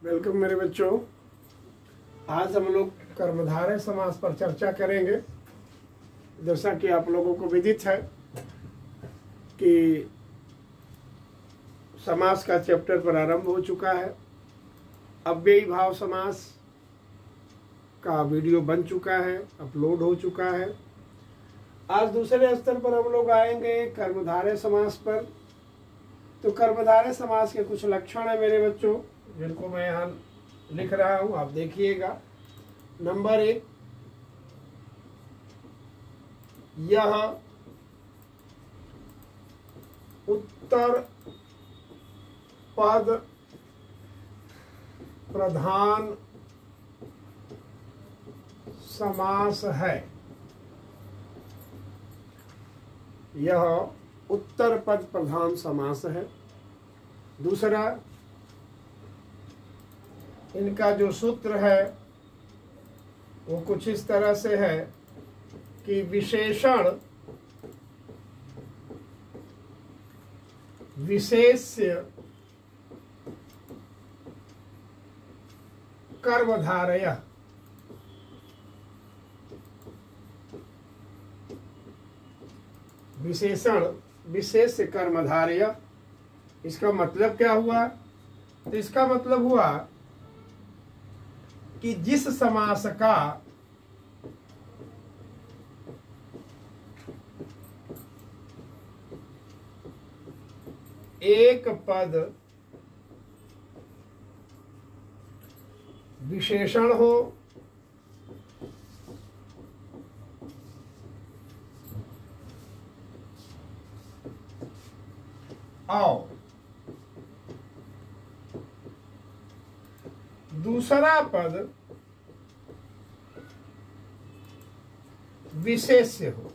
Welcome मेरे बच्चों। आज हम लोग कर्मधारय समास पर चर्चा करेंगे। जैसा कि आप लोगों को विदित है कि समास का चैप्टर प्रारंभ हो चुका है। अव्ययी भाव समास का वीडियो बन चुका है, अपलोड हो चुका है। आज दूसरे स्तर पर हम लोग आएंगे कर्मधारय समास पर। तो कर्मधारय समास के कुछ लक्षण है मेरे बच्चों, जिनको मैं यहाँ लिख रहा हूँ, आप देखिएगा। नंबर 1, यह उत्तर पद प्रधान समास है। यह उत्तर पद प्रधान समास है। दूसरा, इनका जो सूत्र है वो कुछ इस तरह से है कि विशेषण विशेष्य कर्मधारय। विशेषण विशेष्य कर्मधारय, इसका मतलब क्या हुआ? तो इसका मतलब हुआ कि जिस समास का एक पद विशेषण हो और दूसरा पद विशेष्य हो।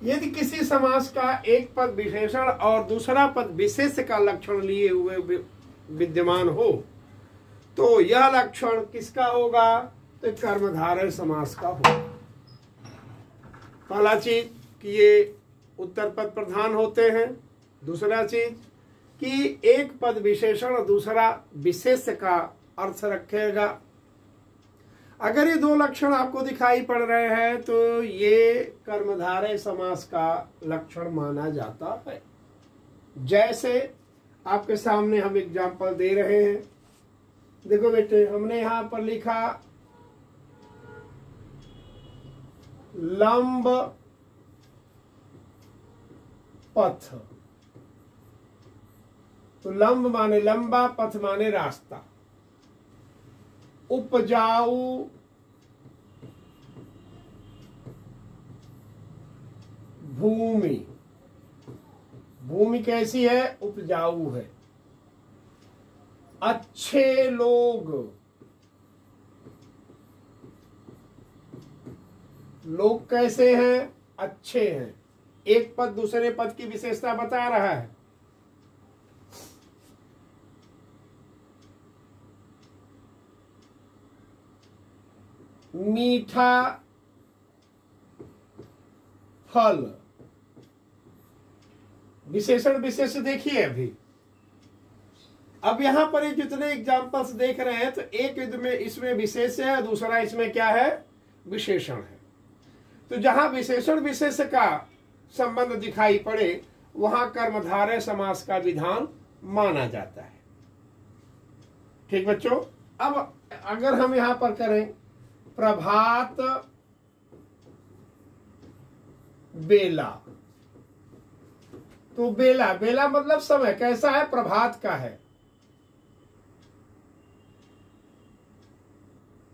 यदि किसी समास का एक पद विशेषण और दूसरा पद विशेष्य का लक्षण लिए हुए विद्यमान हो तो यह लक्षण किसका होगा? तो कर्मधारय समास का होगा। पहला चीज कि ये उत्तर पद प्रधान होते हैं। दूसरा चीज कि एक पद विशेषण और दूसरा विशेष्य का अर्थ रखेगा। अगर ये दो लक्षण आपको दिखाई पड़ रहे हैं तो ये कर्मधारय समास का लक्षण माना जाता है। जैसे आपके सामने हम एग्जाम्पल दे रहे हैं। देखो बेटे, हमने यहां पर लिखा लंब पथ। तो लंब माने लंबा, पथ माने रास्ता। उपजाऊ भूमि। भूमि कैसी है? उपजाऊ है। अच्छे लोग। लोग कैसे हैं? अच्छे हैं। एक पद दूसरे पद की विशेषता बता रहा है। मीठा फल। विशेषण विशेष देखिए अभी। अब यहां पर ये जितने एग्जाम्पल्स देख रहे हैं तो एक में इसमें विशेष है, दूसरा इसमें क्या है? विशेषण है। तो जहां विशेषण विशेष का संबंध दिखाई पड़े वहां कर्मधारय समास का विधान माना जाता है। ठीक बच्चों, अब अगर हम यहां पर करें प्रभात बेला, तो बेला बेला मतलब समय कैसा है? प्रभात का है।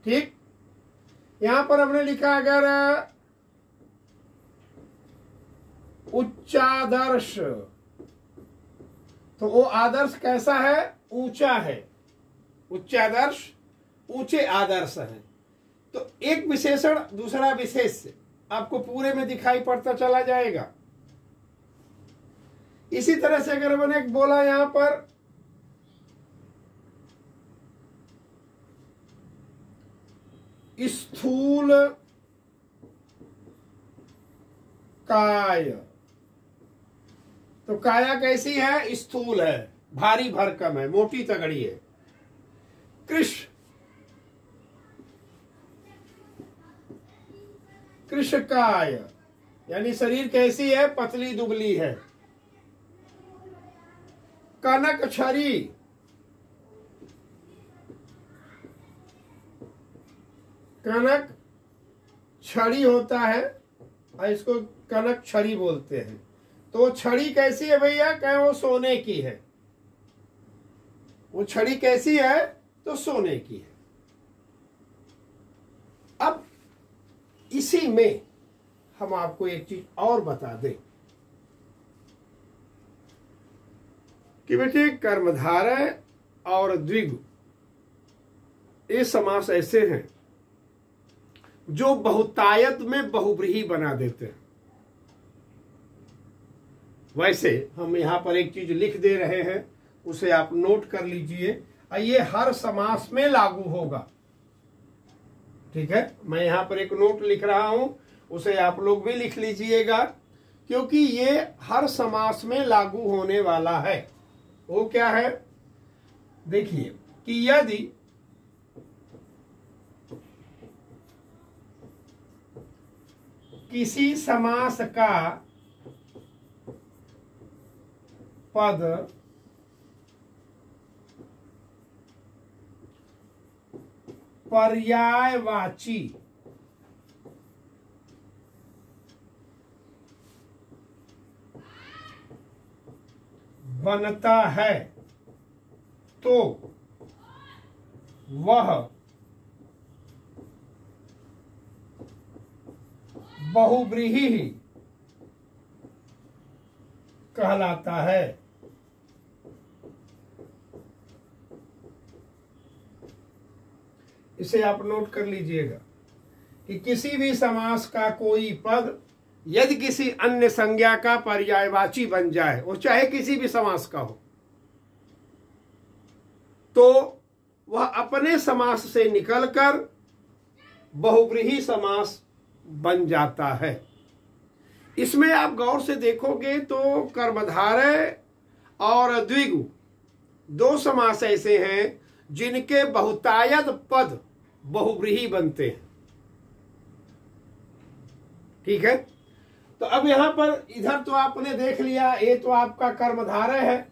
ठीक, यहां पर हमने लिखा अगर उच्चादर्श, तो वो आदर्श कैसा है? ऊंचा है। उच्चादर्श ऊंचे आदर्श है। तो एक विशेषण दूसरा विशेष आपको पूरे में दिखाई पड़ता चला जाएगा। इसी तरह से अगर मैंने एक बोला यहां पर स्थूल काय। तो काया कैसी है? स्थूल है, भारी भरकम है, मोटी तगड़ी है। कृश, कृशकाय यानी शरीर कैसी है? पतली दुबली है। कनक छरी, कनक छड़ी होता है और इसको कनक छड़ी बोलते हैं। तो छड़ी कैसी है भैया? कहें वो सोने की है। वो छड़ी कैसी है? तो सोने की है। अब इसी में हम आपको एक चीज और बता दें कि बेटे कर्मधारय और द्विगु ये समास ऐसे हैं जो बहुतायत में बहुव्रीहि बना देते हैं। वैसे हम यहां पर एक चीज लिख दे रहे हैं, उसे आप नोट कर लीजिए। ये हर समास में लागू होगा। ठीक है, मैं यहां पर एक नोट लिख रहा हूं, उसे आप लोग भी लिख लीजिएगा, क्योंकि ये हर समास में लागू होने वाला है। वो क्या है? देखिए कि यदि किसी समास का पद पर्यायवाची बनता है तो वह बहुव्रीहि कहलाता है। इसे आप नोट कर लीजिएगा कि किसी भी समास का कोई पद यदि किसी अन्य संज्ञा का पर्यायवाची बन जाए, वो चाहे किसी भी समास का हो, तो वह अपने समास से निकलकर बहुव्रीहि समास बन जाता है। इसमें आप गौर से देखोगे तो कर्मधारय और द्विगु दो समास ऐसे हैं जिनके बहुतायत पद बहुव्रीहि बनते हैं। ठीक है, तो अब यहां पर इधर तो आपने देख लिया, ये तो आपका कर्मधारय है।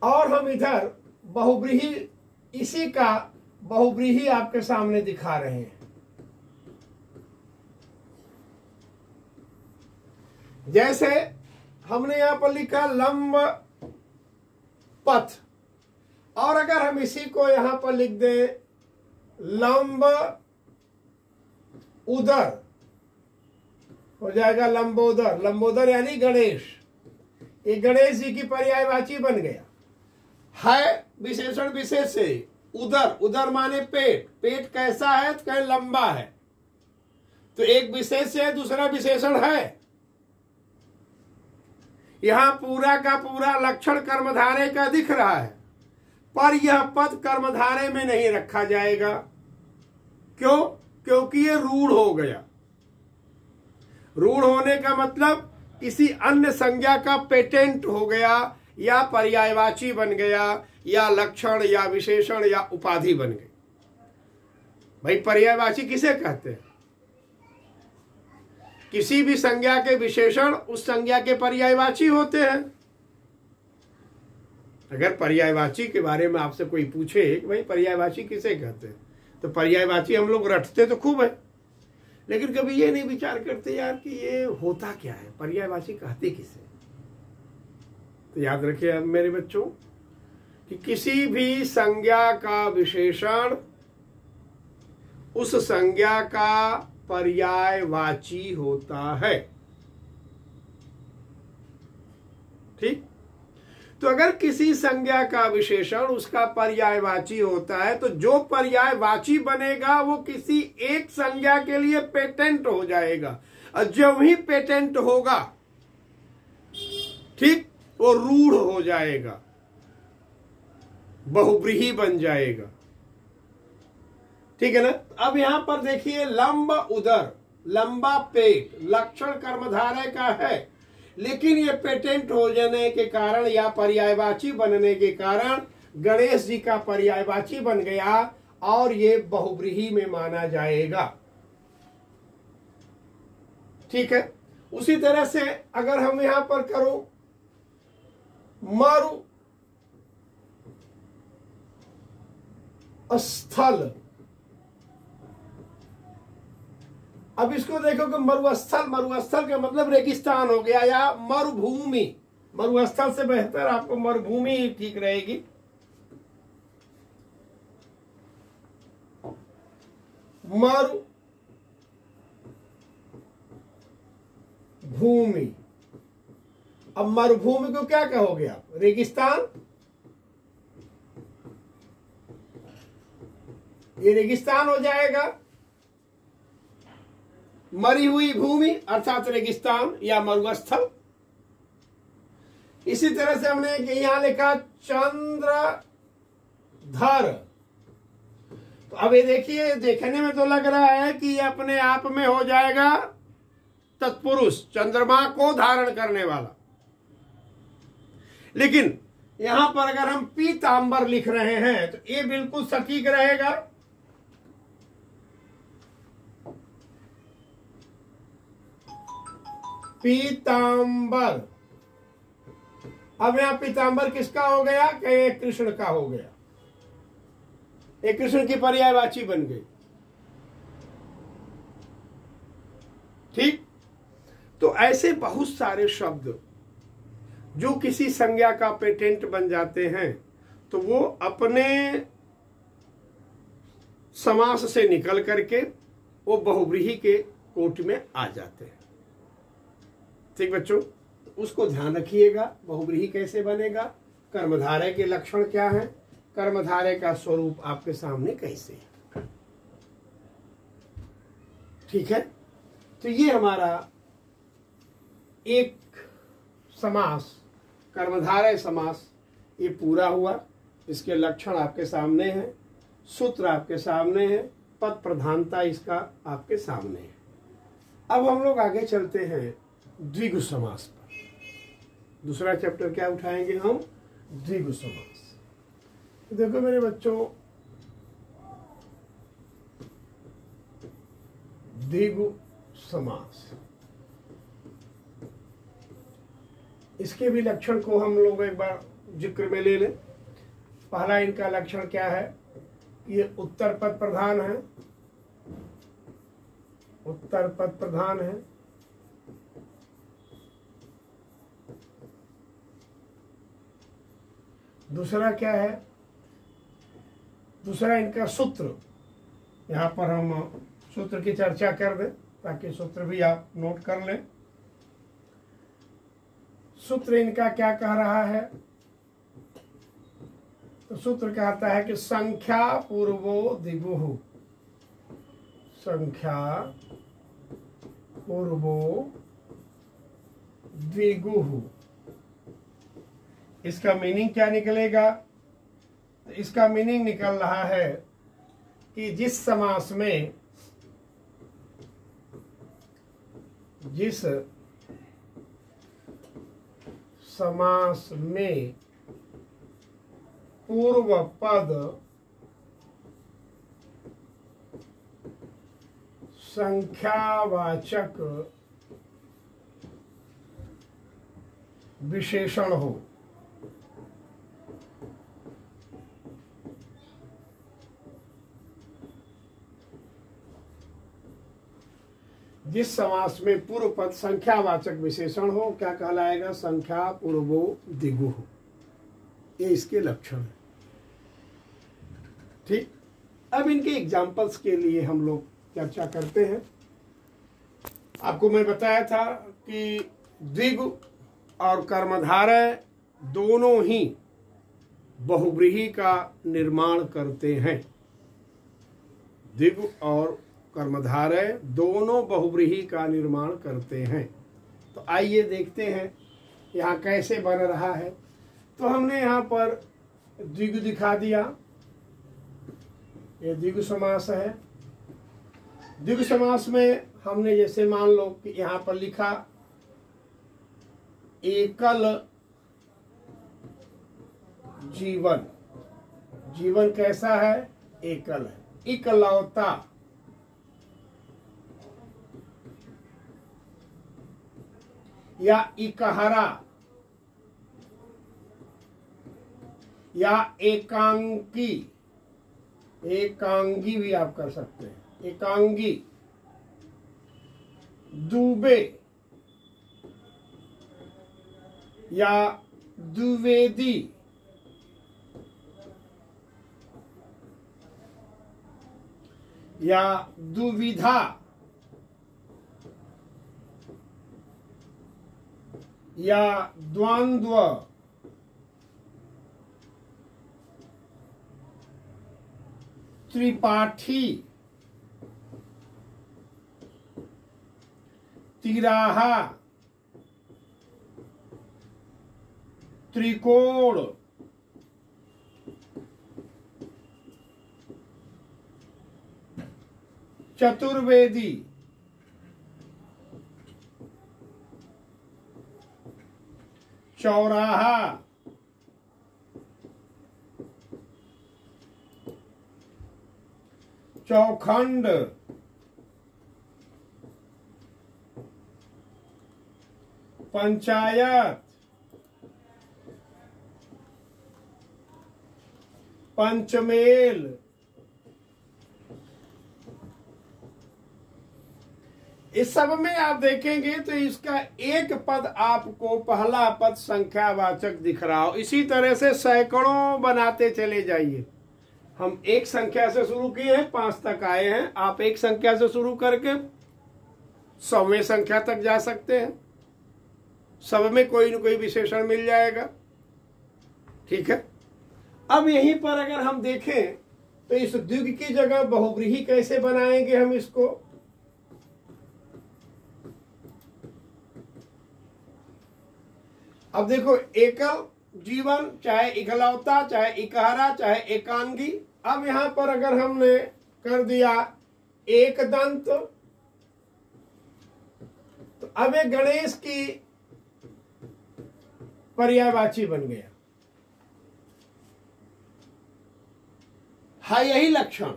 और हम इधर बहुव्रीहि, इसी का बहुव्रीहि आपके सामने दिखा रहे हैं। जैसे हमने यहां पर लिखा लंब पथ, और अगर हम इसी को यहां पर लिख दें लंब उदर, हो जाएगा लंबोदर। लंबोदर यानी गणेश, ये गणेश जी की पर्यायवाची बन गया है। विशेषण विशेष से उदर, उदर माने पेट, पेट कैसा है? तो कहे लंबा है, तो एक विशेष है, दूसरा विशेषण है। यहां पूरा का पूरा लक्षण कर्मधारय का दिख रहा है, पर यह पद कर्मधारय में नहीं रखा जाएगा। क्यों? क्योंकि ये रूढ़ हो गया। रूढ़ होने का मतलब किसी अन्य संज्ञा का पेटेंट हो गया, या पर्यायवाची बन गया, या लक्षण या विशेषण या उपाधि बन गई। भाई पर्यायवाची किसे कहते हैं? किसी भी संज्ञा के विशेषण उस संज्ञा के पर्यायवाची होते हैं। अगर पर्यायवाची के बारे में आपसे कोई पूछे कि भाई पर्यायवाची किसे कहते हैं, तो पर्यायवाची हम लोग रटते तो खूब है, लेकिन कभी ये नहीं विचार करते यार कि ये होता क्या है, पर्यायवाची कहते किसे। तो याद रखिए अब मेरे बच्चों कि किसी भी संज्ञा का विशेषण उस संज्ञा का पर्यायवाची होता है। ठीक, तो अगर किसी संज्ञा का विशेषण उसका पर्यायवाची होता है, तो जो पर्यायवाची बनेगा वो किसी एक संज्ञा के लिए पेटेंट हो जाएगा, और जब ही पेटेंट होगा, ठीक, वो रूढ़ हो जाएगा, बहुव्रीहि बन जाएगा। ठीक है ना। अब यहां पर देखिए लंब उदर, लंबा पेट लक्षण कर्मधारय का है, लेकिन ये पेटेंट हो जाने के कारण या पर्यायवाची बनने के कारण गणेश जी का पर्यायवाची बन गया और ये बहुव्रीहि में माना जाएगा। ठीक है। उसी तरह से अगर हम यहां पर करो मरु स्थल, अब इसको देखो कि मरुस्थल, मरुस्थल का मतलब रेगिस्तान हो गया या मरुभूमि। मरुस्थल से बेहतर आपको मरुभूमि ही ठीक रहेगी। मरुभूमि, अब मरुभूमि को क्या कहोगे आप? रेगिस्तान। ये रेगिस्तान हो जाएगा। मरी हुई भूमि अर्थात रेगिस्तान या मरुस्थल। इसी तरह से हमने यहां लिखा चंद्रधर, तो अब ये देखिए, देखने में तो लग रहा है कि ये अपने आप में हो जाएगा तत्पुरुष, चंद्रमा को धारण करने वाला। लेकिन यहां पर अगर हम पीतांबर लिख रहे हैं तो ये बिल्कुल सटीक रहेगा। पीतांबर, अब यहां पीतांबर किसका हो गया? कि एक कृष्ण का हो गया, एक कृष्ण की पर्यायवाची बन गई। ठीक। तो ऐसे बहुत सारे शब्द जो किसी संज्ञा का पेटेंट बन जाते हैं तो वो अपने समास से निकल करके वो बहुव्रीहि के कोट में आ जाते हैं। ठीक बच्चों, उसको ध्यान रखिएगा। बहुव्रीहि कैसे बनेगा, कर्मधारय के लक्षण क्या है, कर्मधारय का स्वरूप आपके सामने कैसे है। ठीक है। तो ये हमारा एक समास, कर्मधारय समास, ये पूरा हुआ। इसके लक्षण आपके सामने हैं, सूत्र आपके सामने है, पद प्रधानता इसका आपके सामने है। अब हम लोग आगे चलते हैं द्विगु समास पर। दूसरा चैप्टर क्या उठाएंगे हम? द्विगु समास। देखो मेरे बच्चों, द्विगु समास, इसके भी लक्षण को हम लोग एक बार जिक्र में ले लें। पहला इनका लक्षण क्या है? ये उत्तर पद प्रधान है, उत्तर पद प्रधान है। दूसरा क्या है? दूसरा इनका सूत्र, यहां पर हम सूत्र की चर्चा कर दें ताकि सूत्र भी आप नोट कर लें। सूत्र इनका क्या कह रहा है? तो सूत्र कहता है कि संख्या पूर्वो दिगुः, संख्या पूर्वो द्विगुः। इसका मीनिंग क्या निकलेगा? तो इसका मीनिंग निकल रहा है कि जिस समास में, जिस समास में पूर्व पद संख्यावाचक विशेषण हो, जिस समास में पूर्व पद संख्यावाचक विशेषण हो, क्या कहलाएगा? संख्या पूर्वो दिगुः। ये इसके लक्षण है। ठीक। अब इनके एग्जाम्पल्स के लिए हम लोग चर्चा करते हैं। आपको मैं बताया था कि द्विगु और कर्मधारय दोनों ही बहुव्रीहि का निर्माण करते हैं। द्विगु और कर्मधारय दोनों बहुव्रीहि का निर्माण करते हैं। तो आइए देखते हैं यहाँ कैसे बन रहा है। तो हमने यहाँ पर द्विगु दिखा दिया, ये द्विगु समास है। द्विगु समास में हमने जैसे मान लो कि यहां पर लिखा एकल जीवन। जीवन कैसा है? एकल है, इकलौता। या इकहरा या एकांकी। एकांगी भी आप कर सकते हैं, एकांगी। दुबे या द्विवेदी। या दुविधा या द्वंद्व। त्रिपाठी, तिराहा, त्रिकोण, चतुर्वेदी, चौराहा, चौखंड, पंचायत, पंचमेल। इस सब में आप देखेंगे तो इसका एक पद आपको पहला पद संख्यावाचक दिख रहा हो। इसी तरह से सैकड़ों बनाते चले जाइए। हम एक संख्या से शुरू किए हैं, 5 तक आए हैं। आप एक संख्या से शुरू करके 100वें संख्या तक जा सकते हैं। सब में कोई न कोई विशेषण मिल जाएगा। ठीक है। अब यहीं पर अगर हम देखें तो इस द्विग की जगह बहुव्रीहि कैसे बनाएंगे हम इसको? अब देखो, एकल जीवन, चाहे इकलौता, चाहे इकहरा, चाहे एकांगी। अब यहां पर अगर हमने कर दिया एक दंत, तो अब एक गणेश की पर्यायवाची बन गया। हाँ, यही लक्षण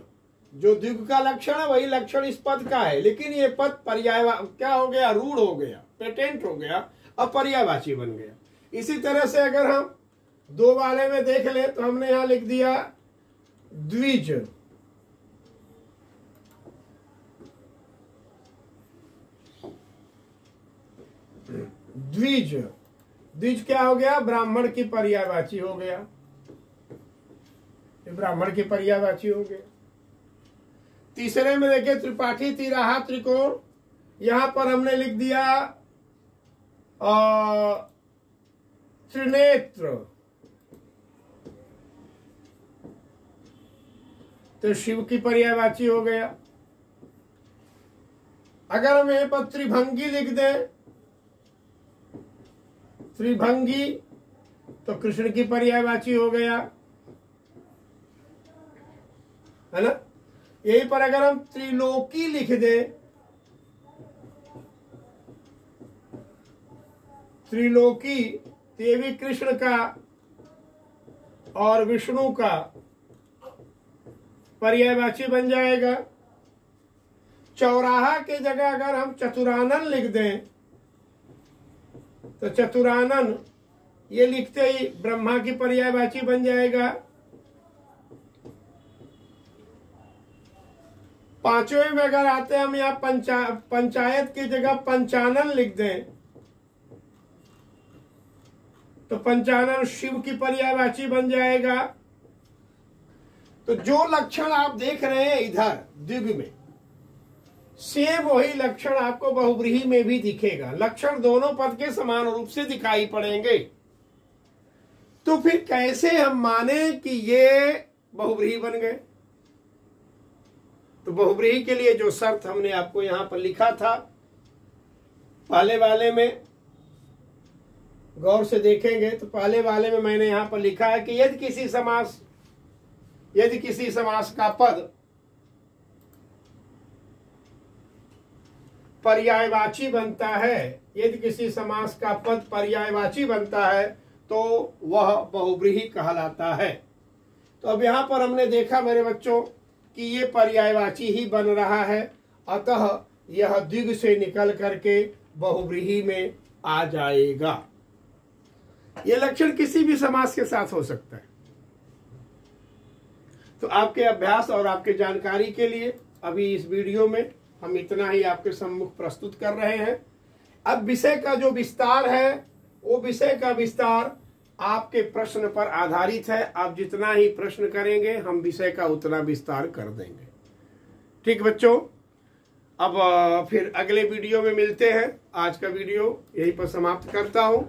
जो द्विग का लक्षण है वही लक्षण इस पद का है, लेकिन ये पद पर्याय क्या हो गया? रूढ़ हो गया, पेटेंट हो गया, अब पर्यायवाची बन गया। इसी तरह से अगर हम 2 वाले में देख ले तो हमने यहां लिख दिया द्विज। द्विज, द्विज क्या हो गया? ब्राह्मण की पर्यायवाची हो गया। ब्राह्मण की पर्यायवाची हो गया। तीसरे में देखिए त्रिपाठी, तिराहा, त्रिकोण। यहां पर हमने लिख दिया त्रिनेत्र, तो शिव की पर्यायवाची हो गया। अगर हम यहां पर त्रिभंगी लिख दें, त्रिभंगी, तो कृष्ण की पर्यायवाची हो गया, है ना। यहीं पर अगर हम त्रिलोकी लिख दें, त्रिलोकी, ये भी कृष्ण का और विष्णु का पर्यायवाची बन जाएगा। चौराहा के जगह अगर हम चतुरानन लिख दें, तो चतुरानन ये लिखते ही ब्रह्मा की पर्यायवाची बन जाएगा। पांचवें में अगर आते हम यहाँ पंचायत की जगह पंचानन लिख दें, तो पंचानन शिव की पर्यायवाची बन जाएगा। तो जो लक्षण आप देख रहे हैं इधर द्विग में, सेम वही लक्षण आपको बहुव्रीहि में भी दिखेगा। लक्षण दोनों पद के समान रूप से दिखाई पड़ेंगे। तो फिर कैसे हम माने कि ये बहुव्रीहि बन गए? तो बहुव्रीहि के लिए जो शर्त हमने आपको यहां पर लिखा था, पहले वाले में गौर से देखेंगे तो पहले वाले में मैंने यहां पर लिखा है कि यदि किसी समास का पद पर्यायवाची बनता है, यदि किसी समास का पद पर्यायवाची बनता है तो वह बहुव्रीहि कहलाता है। तो अब यहाँ पर हमने देखा मेरे बच्चों कि ये पर्यायवाची ही बन रहा है, अतः यह द्विग से निकल करके बहुव्रीहि में आ जाएगा। यह लक्षण किसी भी समास के साथ हो सकता है। तो आपके अभ्यास और आपके जानकारी के लिए अभी इस वीडियो में हम इतना ही आपके सम्मुख प्रस्तुत कर रहे हैं। अब विषय का जो विस्तार है वो विषय का विस्तार आपके प्रश्न पर आधारित है। आप जितना ही प्रश्न करेंगे हम विषय का उतना विस्तार कर देंगे। ठीक बच्चों, अब फिर अगले वीडियो में मिलते हैं। आज का वीडियो यहीं पर समाप्त करता हूं।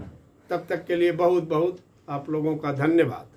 तब तक के लिए बहुत बहुत आप लोगों का धन्यवाद।